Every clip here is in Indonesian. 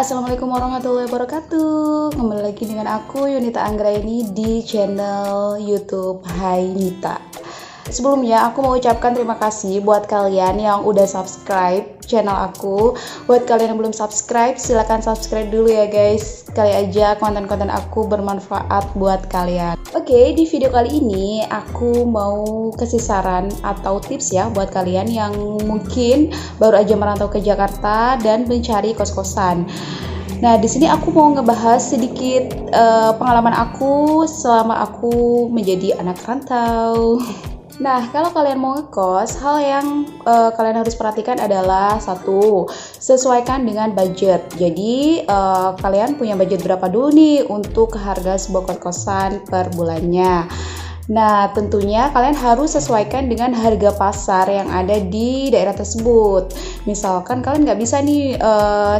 Assalamualaikum warahmatullahi wabarakatuh. Kembali lagi dengan aku Yunita Anggraini di channel YouTube Hai Nita. Sebelumnya aku mau ucapkan terima kasih buat kalian yang udah subscribe channel aku. Buat kalian yang belum subscribe, silahkan subscribe dulu ya guys. Kali aja konten-konten aku bermanfaat buat kalian. Oke, di video kali ini aku mau kasih saran atau tips ya buat kalian yang mungkin baru aja merantau ke Jakarta dan mencari kos-kosan. Nah, di sini aku mau ngebahas sedikit pengalaman aku selama aku menjadi anak rantau. Nah, kalau kalian mau ngekos, hal yang kalian harus perhatikan adalah satu, sesuaikan dengan budget. Jadi, kalian punya budget berapa dulu nih untuk harga sebuah kos-kosan per bulannya. Nah, tentunya kalian harus sesuaikan dengan harga pasar yang ada di daerah tersebut. Misalkan kalian nggak bisa nih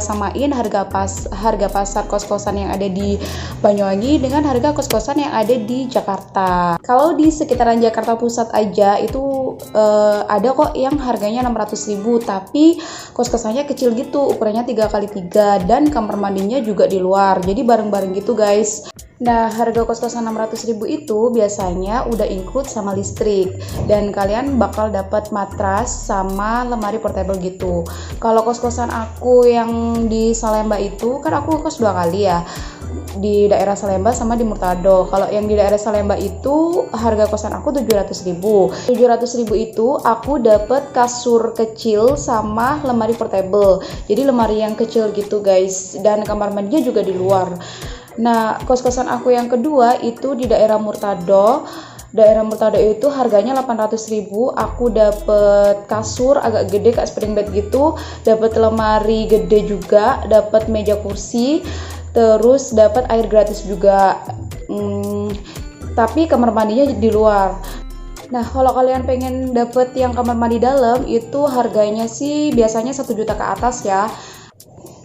samain harga pasar kos-kosan yang ada di Banyuwangi dengan harga kos-kosan yang ada di Jakarta. Kalau di sekitaran Jakarta Pusat aja itu ada kok yang harganya 600.000, tapi kos-kosannya kecil gitu, ukurannya 3x3 dan kamar mandinya juga di luar. Jadi bareng-bareng gitu guys. Nah, harga kos-kosan 600.000 itu biasanya udah include sama listrik dan kalian bakal dapat matras sama lemari portable gitu. Kalau kos-kosan aku yang di Salemba itu kan aku kos 2 kali ya, di daerah Salemba sama di Murtado. Kalau yang di daerah Salemba itu harga kosan aku 700.000. 700.000 itu aku dapat kasur kecil sama lemari portable. Jadi lemari yang kecil gitu guys, dan kamar mandinya juga di luar. Nah, kos-kosan aku yang kedua itu di daerah Murtado. Daerah Murtado itu harganya 800.000. Aku dapet kasur agak gede kayak spring bed gitu, dapet lemari gede juga, dapet meja kursi, terus dapat air gratis juga. Tapi kamar mandinya di luar. Nah, kalau kalian pengen dapet yang kamar mandi dalam itu harganya sih biasanya 1 juta ke atas ya.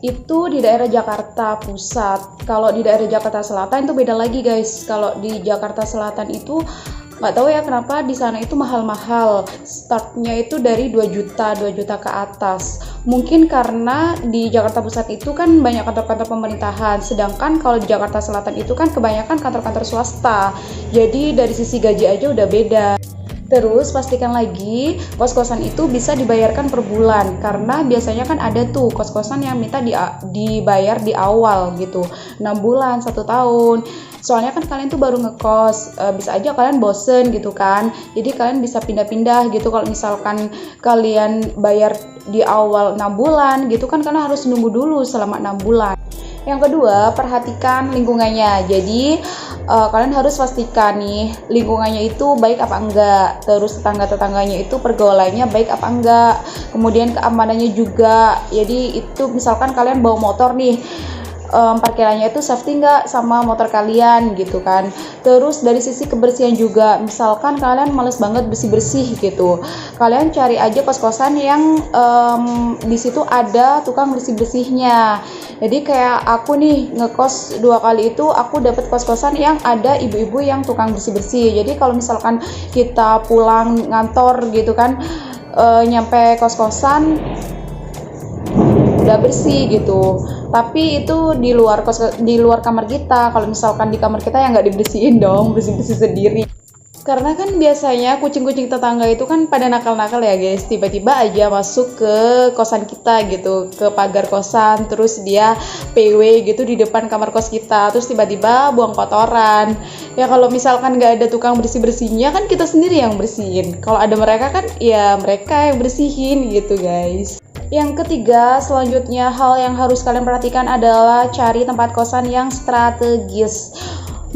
Itu di daerah Jakarta Pusat. Kalau di daerah Jakarta Selatan itu beda lagi guys. Kalau di Jakarta Selatan itu nggak tahu ya kenapa di sana itu mahal-mahal. Startnya itu dari 2 juta ke atas. Mungkin karena di Jakarta Pusat itu kan banyak kantor-kantor pemerintahan, sedangkan kalau di Jakarta Selatan itu kan kebanyakan kantor-kantor swasta. Jadi dari sisi gaji aja udah beda. Terus pastikan lagi kos-kosan itu bisa dibayarkan per bulan, karena biasanya kan ada tuh kos-kosan yang minta dibayar di awal gitu, 6 bulan, 1 tahun. Soalnya kan kalian tuh baru ngekos, bisa aja kalian bosen gitu kan. Jadi kalian bisa pindah-pindah gitu. Kalau misalkan kalian bayar di awal 6 bulan gitu kan, kalian harus nunggu dulu selama 6 bulan. Yang kedua, perhatikan lingkungannya. Jadi kalian harus pastikan nih lingkungannya itu baik apa enggak. Terus tetangga-tetangganya itu pergaulannya baik apa enggak. Kemudian keamanannya juga. Jadi itu misalkan kalian bawa motor nih, parkirannya itu safety nggak sama motor kalian gitu kan. Terus dari sisi kebersihan juga, misalkan kalian males banget bersih-bersih gitu, kalian cari aja kos-kosan yang di situ ada tukang bersih-bersihnya. Jadi kayak aku nih ngekos 2 kali itu aku dapat kos-kosan yang ada ibu-ibu yang tukang bersih-bersih. Jadi kalau misalkan kita pulang ngantor gitu kan, nyampe kos-kosan udah bersih gitu. Tapi itu di luar kamar kita. Kalau misalkan di kamar kita ya nggak dibersihin dong, bersih-bersih sendiri. Karena kan biasanya kucing-kucing tetangga itu kan pada nakal-nakal ya guys, tiba-tiba aja masuk ke kosan kita gitu, ke pagar kosan, terus dia PW gitu di depan kamar kos kita, terus tiba-tiba buang kotoran. Ya kalau misalkan nggak ada tukang bersih-bersihnya kan kita sendiri yang bersihin. Kalau ada mereka kan ya mereka yang bersihin gitu guys. Yang ketiga, selanjutnya hal yang harus kalian perhatikan adalah cari tempat kosan yang strategis.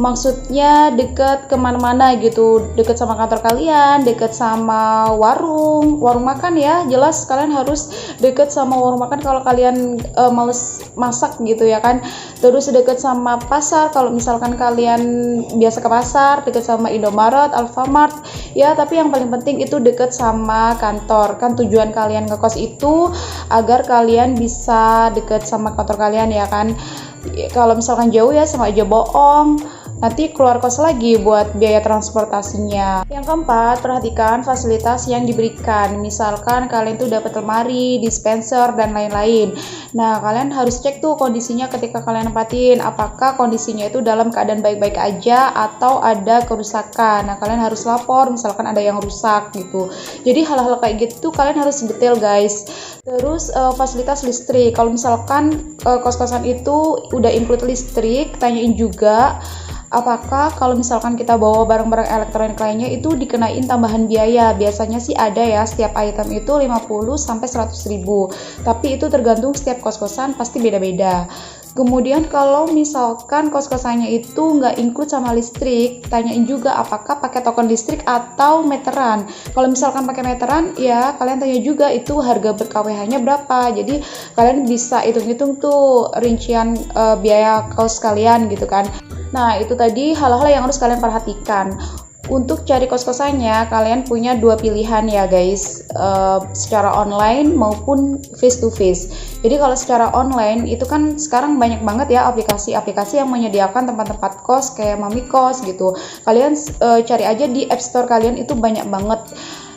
Maksudnya dekat kemana-mana gitu, dekat sama kantor kalian, dekat sama warung makan ya. Jelas kalian harus dekat sama warung makan kalau kalian males masak gitu ya kan. Terus dekat sama pasar kalau misalkan kalian biasa ke pasar, dekat sama Indomaret, Alfamart ya. Tapi yang paling penting itu dekat sama kantor. Kan tujuan kalian ngekos itu agar kalian bisa dekat sama kantor kalian ya kan. Kalau misalkan jauh ya sama aja bohong. nanti keluar kos lagi buat biaya transportasinya. Yang keempat, perhatikan fasilitas yang diberikan. Misalkan kalian tuh dapat lemari, dispenser, dan lain-lain. Nah, kalian harus cek tuh kondisinya ketika kalian nempatin, apakah kondisinya itu dalam keadaan baik-baik aja atau ada kerusakan. Nah, kalian harus lapor misalkan ada yang rusak gitu. Jadi hal-hal kayak gitu tuh kalian harus detail guys. Terus fasilitas listrik. Kalau misalkan kos-kosan itu udah include listrik, tanyain juga apakah kalau misalkan kita bawa barang-barang elektronik lainnya itu dikenain tambahan biaya. Biasanya sih ada ya, setiap item itu 50 sampai 100 ribu. Tapi itu tergantung setiap kos-kosan, pasti beda-beda. Kemudian kalau misalkan kos-kosannya itu nggak include sama listrik, tanyain juga apakah pakai token listrik atau meteran. Kalau misalkan pakai meteran, ya kalian tanya juga itu harga ber KWH-nya berapa. Jadi kalian bisa hitung-hitung tuh rincian biaya kos kalian gitu kan. Nah, itu tadi hal-hal yang harus kalian perhatikan. Untuk cari kos-kosannya, kalian punya dua pilihan ya guys, secara online maupun face to face. Jadi kalau secara online itu kan sekarang banyak banget ya aplikasi-aplikasi yang menyediakan tempat-tempat kos kayak Mami Kos gitu. Kalian cari aja di App Store kalian, itu banyak banget.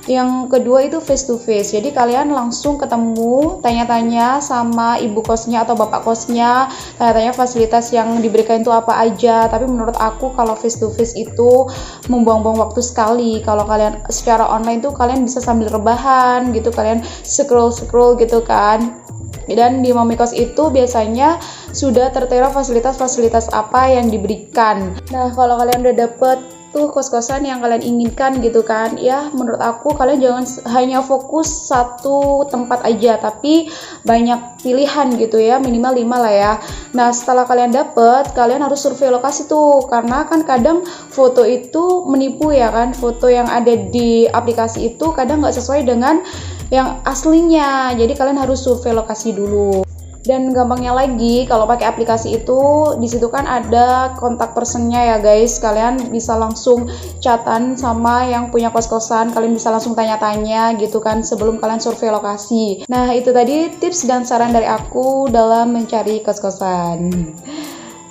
Yang kedua itu face to face, jadi kalian langsung ketemu, tanya-tanya sama ibu kosnya atau bapak kosnya, tanya-tanya fasilitas yang diberikan itu apa aja. Tapi menurut aku kalau face to face itu membuang-buang waktu sekali. Kalau kalian secara online tuh kalian bisa sambil rebahan gitu, kalian scroll gitu kan. Dan di Mami Kos itu biasanya sudah tertera fasilitas-fasilitas apa yang diberikan. Nah, kalau kalian udah dapet tuh kos-kosan yang kalian inginkan gitu kan, ya menurut aku kalian jangan hanya fokus satu tempat aja, tapi banyak pilihan gitu ya, minimal 5 lah ya. Nah, setelah kalian dapet, kalian harus survei lokasi tuh, karena kan kadang foto itu menipu ya kan, foto yang ada di aplikasi itu kadang nggak sesuai dengan yang aslinya. Jadi kalian harus survei lokasi dulu. Dan gampangnya lagi, kalau pakai aplikasi itu, di situ kan ada kontak personnya ya guys. Kalian bisa langsung chatan sama yang punya kos-kosan, kalian bisa langsung tanya-tanya gitu kan sebelum kalian survei lokasi. Nah, itu tadi tips dan saran dari aku dalam mencari kos-kosan.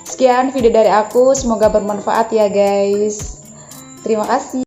Sekian video dari aku, semoga bermanfaat ya guys. Terima kasih.